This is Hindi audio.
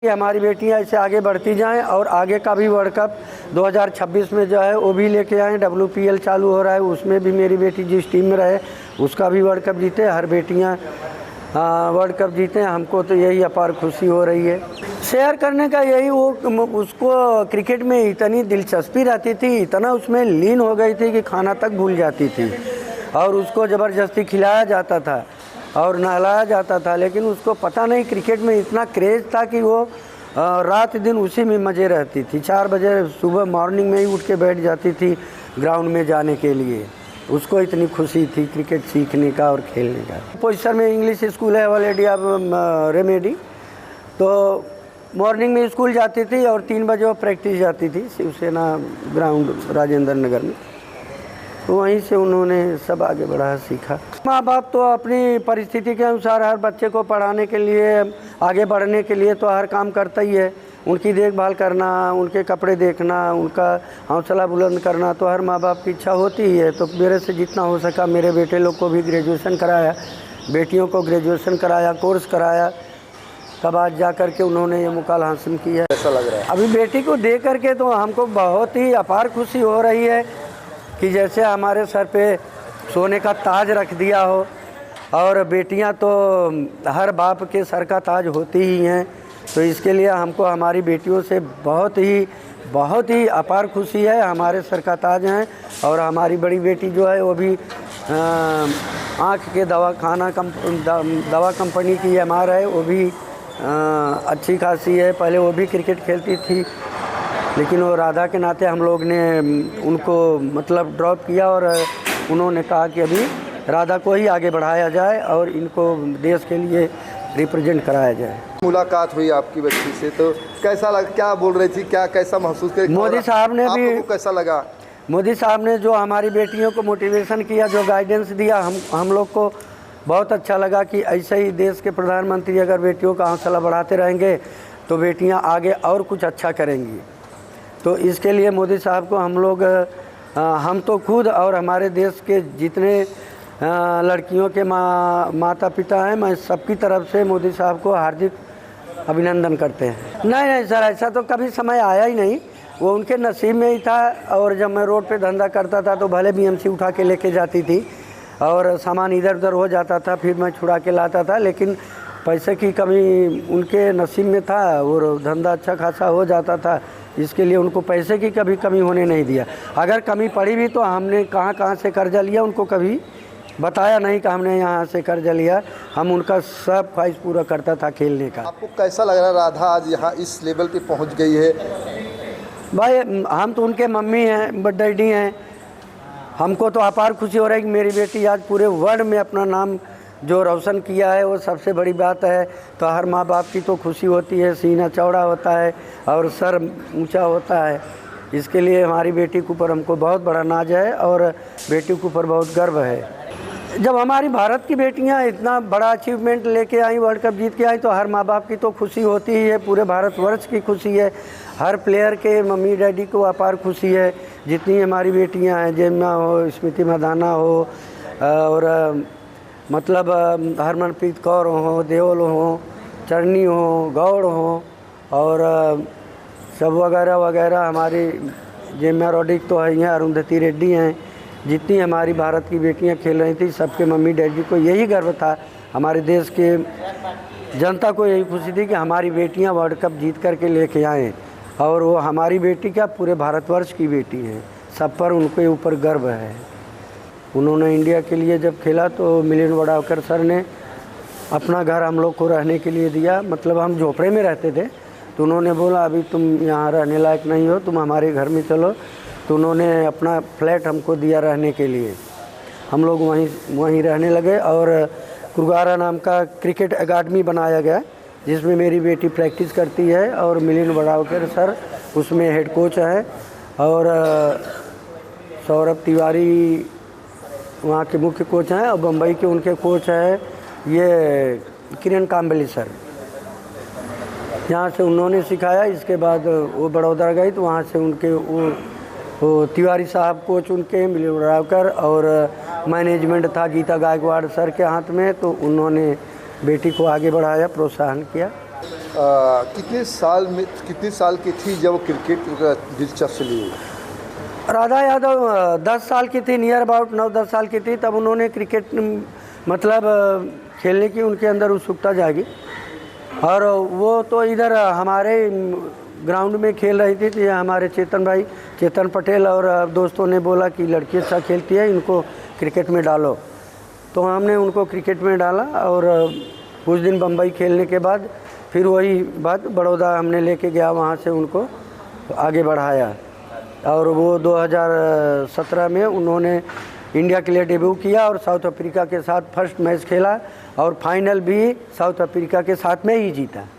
कि हमारी बेटियां ऐसे आगे बढ़ती जाएं और आगे का भी वर्ल्ड कप 2026 में जो है वो भी लेके आएँ। WPL चालू हो रहा है, उसमें भी मेरी बेटी जिस टीम में रहे उसका भी वर्ल्ड कप जीते। हर बेटियां वर्ल्ड कप जीते। हमको तो यही अपार खुशी हो रही है। शेयर करने का यही, वो उसको क्रिकेट में इतनी दिलचस्पी रहती थी, इतना उसमें लीन हो गई थी कि खाना तक भूल जाती थी और उसको ज़बरदस्ती खिलाया जाता था और नहलाया जाता था। लेकिन उसको पता नहीं क्रिकेट में इतना क्रेज़ था कि वो रात दिन उसी में मज़े रहती थी। 4 बजे सुबह मॉर्निंग में ही उठ के बैठ जाती थी ग्राउंड में जाने के लिए। उसको इतनी खुशी थी क्रिकेट सीखने का और खेलने का। पोस्टर में इंग्लिश स्कूल है वालेडिया रेमेडी, तो मॉर्निंग में स्कूल जाती थी और 3 बजे वो प्रैक्टिस जाती थी शिवसेना ग्राउंड राजेंद्र नगर में। तो वहीं से उन्होंने सब आगे बढ़ा सीखा। माँ बाप तो अपनी परिस्थिति के अनुसार हर बच्चे को पढ़ाने के लिए, आगे बढ़ने के लिए तो हर काम करता ही है। उनकी देखभाल करना, उनके कपड़े देखना, उनका हौसला बुलंद करना तो हर माँ बाप की इच्छा होती ही है। तो मेरे से जितना हो सका मेरे बेटे लोग को भी ग्रेजुएशन कराया, बेटियों को ग्रेजुएशन कराया, कोर्स कराया, तब आज जा कर के उन्होंने ये मुकाम हासिल किया। कैसा लग रहा है? अभी बेटी को देख करके तो हमको बहुत ही अपार खुशी हो रही है कि जैसे हमारे सर पे सोने का ताज रख दिया हो। और बेटियां तो हर बाप के सर का ताज होती ही हैं, तो इसके लिए हमको हमारी बेटियों से बहुत ही अपार खुशी है। हमारे सर का ताज हैं। और हमारी बड़ी बेटी जो है वो भी आँख के दवा कंपनी की MR है, वो भी अच्छी खासी है। पहले वो भी क्रिकेट खेलती थी, लेकिन वो राधा के नाते हम लोग ने उनको मतलब ड्रॉप किया और उन्होंने कहा कि अभी राधा को ही आगे बढ़ाया जाए और इनको देश के लिए रिप्रेजेंट कराया जाए। मुलाकात हुई आपकी बच्ची से, तो कैसा लगा? क्या बोल रही थी, कैसा महसूस कर? मोदी साहब ने भी, आपको कैसा लगा? मोदी साहब ने जो हमारी बेटियों को मोटिवेशन किया, जो गाइडेंस दिया, हम लोग को बहुत अच्छा लगा कि ऐसे ही देश के प्रधानमंत्री अगर बेटियों का हौसला बढ़ाते रहेंगे तो बेटियां आगे और कुछ अच्छा करेंगी। तो इसके लिए मोदी साहब को हम तो खुद और हमारे देश के जितने लड़कियों के माता पिता हैं, मैं सबकी तरफ से मोदी साहब को हार्दिक अभिनंदन करते हैं। नहीं सर, ऐसा तो कभी समय आया ही नहीं, वो उनके नसीब में ही था। और जब मैं रोड पे धंधा करता था तो भले BMC उठा के लेके जाती थी और सामान इधर उधर हो जाता था, फिर मैं छुड़ा के लाता था, लेकिन पैसे की कमी उनके नसीब में था और धंधा अच्छा खासा हो जाता था। इसके लिए उनको पैसे की कभी कमी होने नहीं दिया। अगर कमी पड़ी भी तो हमने कहाँ से कर्जा लिया उनको कभी बताया नहीं कि हमने यहाँ से कर्जा लिया। हम उनका सब ख्वाहिश पूरा करता था खेलने का। आपको कैसा लग रहा है राधा आज यहाँ इस लेवल पे पहुँच गई है? भाई हम तो उनके मम्मी हैं, डैडी हैं। हमको तो अपार खुशी हो रही है कि मेरी बेटी आज पूरे वर्ल्ड में अपना नाम जो रोशन किया है, वो सबसे बड़ी बात है। तो हर माँ बाप की तो खुशी होती है, सीना चौड़ा होता है और सर ऊंचा होता है। इसके लिए हमारी बेटी के ऊपर हमको बहुत बड़ा नाज है और बेटी के ऊपर बहुत गर्व है। जब हमारी भारत की बेटियां इतना बड़ा अचीवमेंट लेके आई, वर्ल्ड कप जीत के आई, तो हर माँ बाप की तो खुशी होती ही है, पूरे भारतवर्ष की खुशी है। हर प्लेयर के मम्मी डैडी को अपार खुशी है। जितनी हमारी बेटियां हैं, जेमिना हो, स्मृति मंदाना हो और मतलब हरमनप्रीत कौर हो, देओल हो, चरनी हो, गौड़ हो और सब वगैरह वगैरह, हमारी जेमिना रोड्रिग्स तो है, अरुंधति रेड्डी हैं। जितनी हमारी भारत की बेटियां खेल रही थी, सबके मम्मी डैडी को यही गर्व था, हमारे देश के जनता को यही खुशी थी कि हमारी बेटियां वर्ल्ड कप जीत करके लेके आएँ। और वो हमारी बेटी क्या, पूरे भारतवर्ष की बेटी हैं, सब पर उनके ऊपर गर्व है। उन्होंने इंडिया के लिए जब खेला तो मिलिंद वडावकर सर ने अपना घर हम लोग को रहने के लिए दिया। मतलब हम झोपड़े में रहते थे, तो उन्होंने बोला अभी तुम यहाँ रहने लायक नहीं हो, तुम हमारे घर में चलो। तो उन्होंने अपना फ्लैट हमको दिया रहने के लिए। हम लोग वहीं रहने लगे और कुरगारा नाम का क्रिकेट अकादमी बनाया गया, जिसमें मेरी बेटी प्रैक्टिस करती है और मिलिंद वडावकर सर उसमें हेड कोच हैं और सौरभ तिवारी वहाँ के मुख्य कोच हैं और बम्बई के उनके कोच हैं ये किरण काम्बली सर। यहाँ से उन्होंने सिखाया। इसके बाद वो बड़ौदा गई तो वहाँ से उनके वो तिवारी साहब कोच उनके, मिलिंद वडावकर, और मैनेजमेंट था गीता गायकवाड़ सर के हाथ में। तो उन्होंने बेटी को आगे बढ़ाया, प्रोत्साहन किया। कितने साल की थी जब क्रिकेट दिलचस्पी ली? राधा यादव 10 साल की थी, नियर अबाउट 9-10 साल की थी, तब उन्होंने क्रिकेट मतलब खेलने की उनके अंदर उत्सुकता जागी। और वो तो इधर हमारे ग्राउंड में खेल रही थी, तो हमारे चेतन पटेल और दोस्तों ने बोला कि लड़की अच्छा खेलती है, इनको क्रिकेट में डालो। तो हमने उनको क्रिकेट में डाला और कुछ दिन बम्बई खेलने के बाद फिर वही बात बड़ौदा हमने लेके गया, वहाँ से उनको आगे बढ़ाया। और वो 2017 में उन्होंने इंडिया के लिए डेब्यू किया और साउथ अफ्रीका के साथ फर्स्ट मैच खेला और फाइनल भी साउथ अफ्रीका के साथ में ही जीता।